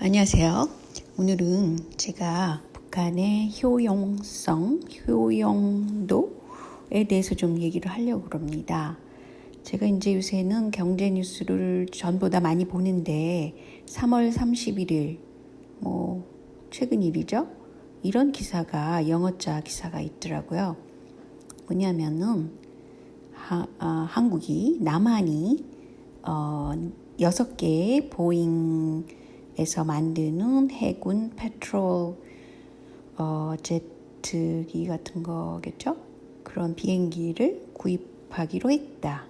안녕하세요. 오늘은 제가 북한의 효용성, 효용도에 대해서 좀 얘기를 하려고 합니다. 제가 이제 요새는 경제 뉴스를 전보다 많이 보는데 3월 31일, 최근 일이죠? 이런 기사가 영어자 기사가 있더라고요. 뭐냐면은 한국이 남한이 6개의 보잉에서 만드는 해군 페트롤 제트기 같은 거겠죠? 그런 비행기를 구입하기로 했다.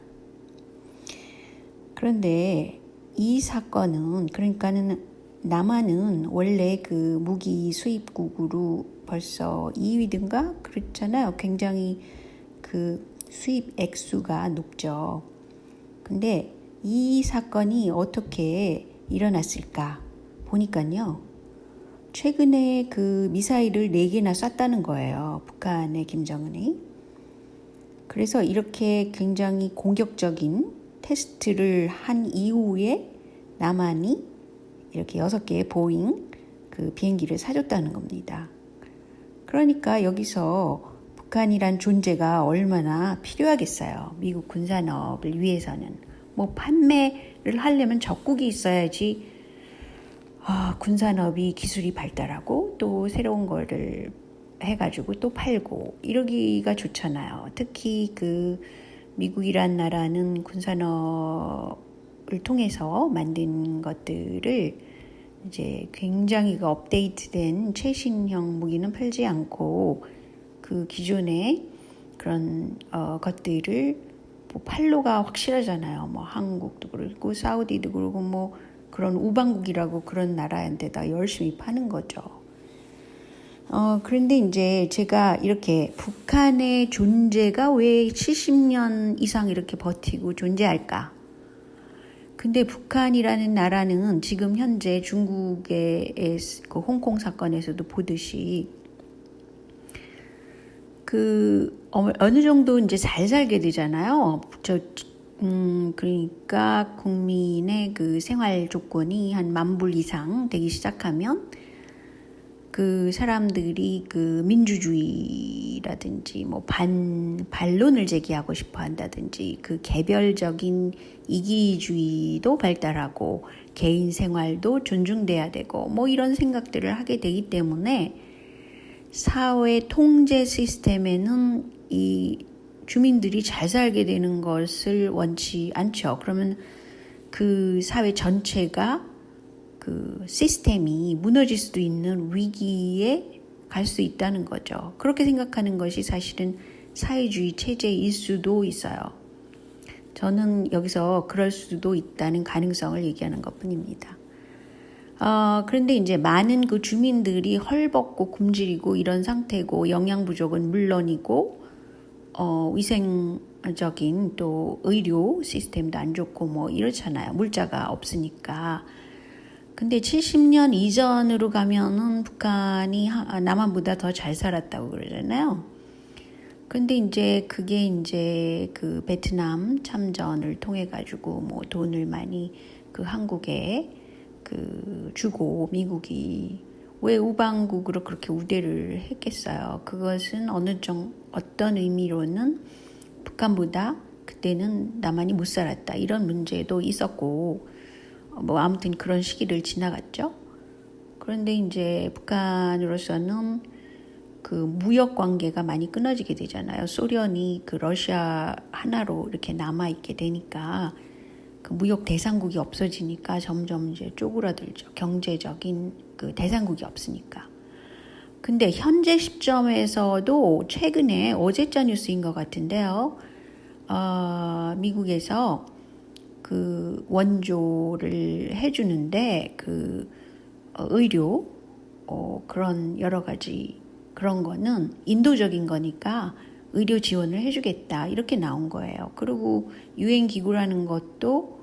그런데 이 사건은 그러니까는 남한은 원래 그 무기 수입국으로 벌써 2위든가 그렇잖아요. 굉장히 그 수입 액수가 높죠. 근데 이 사건이 어떻게 일어났을까 보니까요. 최근에 그 미사일을 4개나 쐈다는 거예요. 북한의 김정은이. 그래서 이렇게 굉장히 공격적인 테스트를 한 이후에 남한이 이렇게 6개의 보잉 그 비행기를 사줬다는 겁니다. 그러니까 여기서 북한이란 존재가 얼마나 필요하겠어요. 미국 군산업을 위해서는. 판매를 하려면 적국이 있어야지 군산업이 기술이 발달하고 또 새로운 거를 해가지고 또 팔고 이러기가 좋잖아요. 특히 그 미국이란 나라는 군산업을 통해서 만든 것들을 이제 굉장히 업데이트된 최신형 무기는 팔지 않고 그 기존의 그런 것들을 판로가 확실하잖아요. 한국도 그렇고 사우디도 그렇고 그런 우방국이라고 그런 나라한테다 열심히 파는 거죠. 그런데 이제 제가 이렇게 북한의 존재가 왜 70년 이상 이렇게 버티고 존재할까? 근데 북한이라는 나라는 지금 현재 중국의 그 홍콩 사건에서도 보듯이 어느 정도 이제 잘 살게 되잖아요. 그러니까 국민의 그 생활 조건이 한 10,000불 이상 되기 시작하면 그 사람들이 그 민주주의라든지 반론을 제기하고 싶어 한다든지 그 개별적인 이기주의도 발달하고 개인 생활도 존중돼야 되고 이런 생각들을 하게 되기 때문에 사회 통제 시스템에는 이 주민들이 잘 살게 되는 것을 원치 않죠. 그러면 그 사회 전체가 그 시스템이 무너질 수도 있는 위기에 갈 수 있다는 거죠. 그렇게 생각하는 것이 사실은 사회주의 체제일 수도 있어요. 저는 여기서 그럴 수도 있다는 가능성을 얘기하는 것뿐입니다. 그런데 이제 많은 그 주민들이 헐벗고 굶주리고 이런 상태고 영양 부족은 물론이고 위생적인 또 의료 시스템도 안 좋고 이렇잖아요. 물자가 없으니까. 근데 70년 이전으로 가면은 북한이 남한보다 더 잘 살았다고 그러잖아요. 근데 이제 그게 이제 그 베트남 참전을 통해 가지고 돈을 많이 그 한국에 그 주고 미국이 왜 우방국으로 그렇게 우대를 했겠어요. 그것은 어떤 의미로는 북한보다 그때는 남한이 못 살았다 이런 문제도 있었고 아무튼 그런 시기를 지나갔죠. 그런데 이제 북한으로서는 그 무역 관계가 많이 끊어지게 되잖아요. 소련이 그 러시아 하나로 이렇게 남아 있게 되니까 그 무역 대상국이 없어지니까 점점 이제 쪼그라들죠. 경제적인 그 대상국이 없으니까. 근데 현재 시점에서도 최근에 어제자 뉴스인 것 같은데요. 미국에서 그 원조를 해주는데 그 의료 그런 여러 가지 그런 거는 인도적인 거니까 의료 지원을 해주겠다 이렇게 나온 거예요. 그리고 유엔 기구라는 것도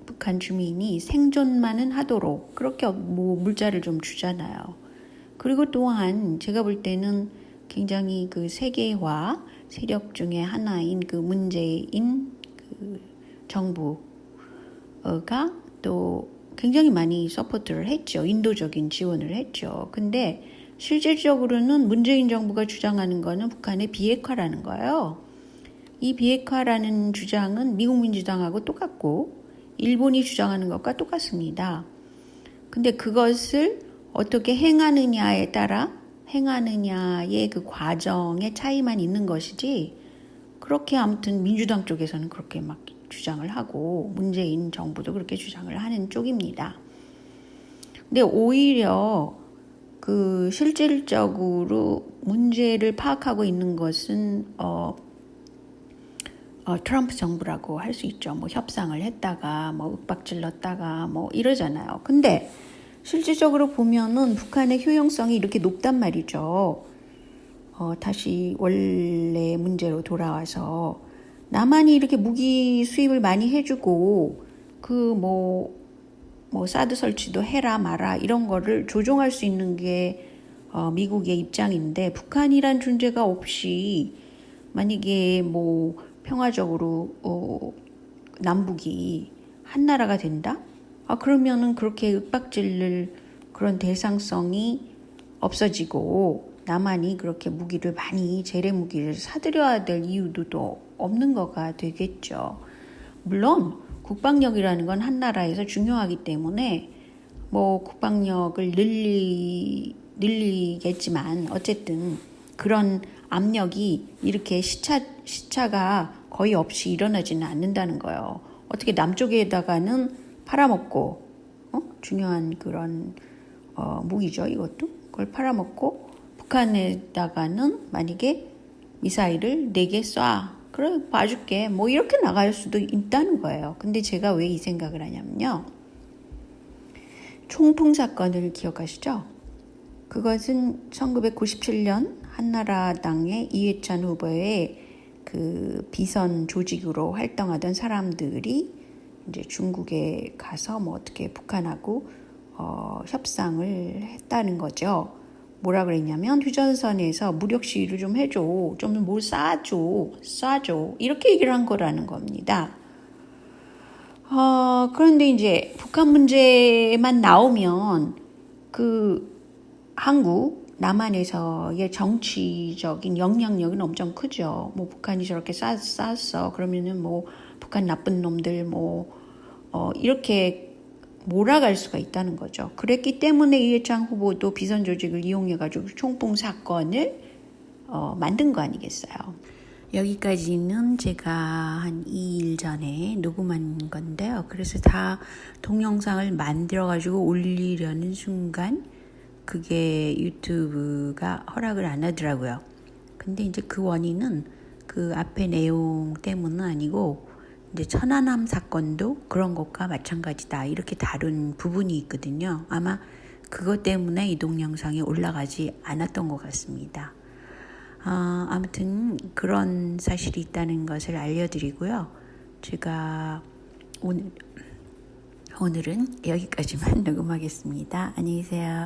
북한 주민이 생존만은 하도록 그렇게 물자를 좀 주잖아요. 그리고 또한 제가 볼 때는 굉장히 그 세계화 세력 중에 하나인 그 문재인 그 정부가 또 굉장히 많이 서포트를 했죠. 인도적인 지원을 했죠. 근데 실질적으로는 문재인 정부가 주장하는 거는 북한의 비핵화라는 거예요. 이 비핵화라는 주장은 미국 민주당하고 똑같고 일본이 주장하는 것과 똑같습니다. 근데 그것을 어떻게 행하느냐에 따라 행하느냐의 그 과정의 차이만 있는 것이지, 그렇게 아무튼 민주당 쪽에서는 그렇게 막 주장을 하고 문재인 정부도 그렇게 주장을 하는 쪽입니다. 근데 오히려 그 실질적으로 문제를 파악하고 있는 것은 트럼프 정부라고 할 수 있죠. 뭐 협상을 했다가 뭐 윽박질렀다가 뭐 이러잖아요. 근데 실질적으로 보면은 북한의 효용성이 이렇게 높단 말이죠. 다시 원래 문제로 돌아와서 남한이 이렇게 무기 수입을 많이 해주고 그 뭐 사드 설치도 해라 마라 이런 거를 조종할 수 있는 게 미국의 입장인데, 북한이란 존재가 없이 만약에 뭐 평화적으로 남북이 한 나라가 된다? 그러면은 그렇게 윽박질를 그런 대상성이 없어지고 남한이 그렇게 무기를 많이 재래 무기를 사들여야 될 이유도 또 없는 거가 되겠죠. 물론 국방력이라는 건 한 나라에서 중요하기 때문에 뭐 국방력을 늘리겠지만 어쨌든 그런 압력이 이렇게 시차가 거의 없이 일어나지는 않는다는 거예요. 어떻게 남쪽에다가는 팔아먹고 중요한 그런 무기죠. 이것도 그걸 팔아먹고 북한에다가는 만약에 미사일을 4개 쏴, 그래 봐줄게 뭐 이렇게 나갈 수도 있다는 거예요. 근데 제가 왜 이 생각을 하냐면요, 총풍 사건을 기억하시죠? 그것은 1997년 한나라당의 이회찬 후보의 그 비선 조직으로 활동하던 사람들이 이제 중국에 가서 뭐 어떻게 북한하고 협상을 했다는 거죠. 뭐라 그랬냐면 휴전선에서 무력 시위를 좀 해줘, 좀 뭘 쏴줘 이렇게 얘기를 한 거라는 겁니다. 그런데 이제 북한 문제만 나오면 그 한국 남한에서의 정치적인 영향력은 엄청 크죠. 뭐 북한이 저렇게 쐈어 그러면은 뭐 북한 나쁜 놈들 이렇게 몰아갈 수가 있다는 거죠. 그랬기 때문에 이회창 후보도 비선 조직을 이용해가지고 총풍 사건을 만든 거 아니겠어요. 여기까지는 제가 한 2일 전에 녹음한 건데요. 그래서 다 동영상을 만들어가지고 올리려는 순간 그게 유튜브가 허락을 안 하더라고요. 근데 이제 그 원인은 그 앞에 내용 때문은 아니고 이제 천안함 사건도 그런 것과 마찬가지다 이렇게 다룬 부분이 있거든요. 아마 그것 때문에 이 동영상이 올라가지 않았던 것 같습니다. 아무튼 그런 사실이 있다는 것을 알려드리고요. 제가 오늘은 여기까지만 녹음하겠습니다. 안녕히 계세요.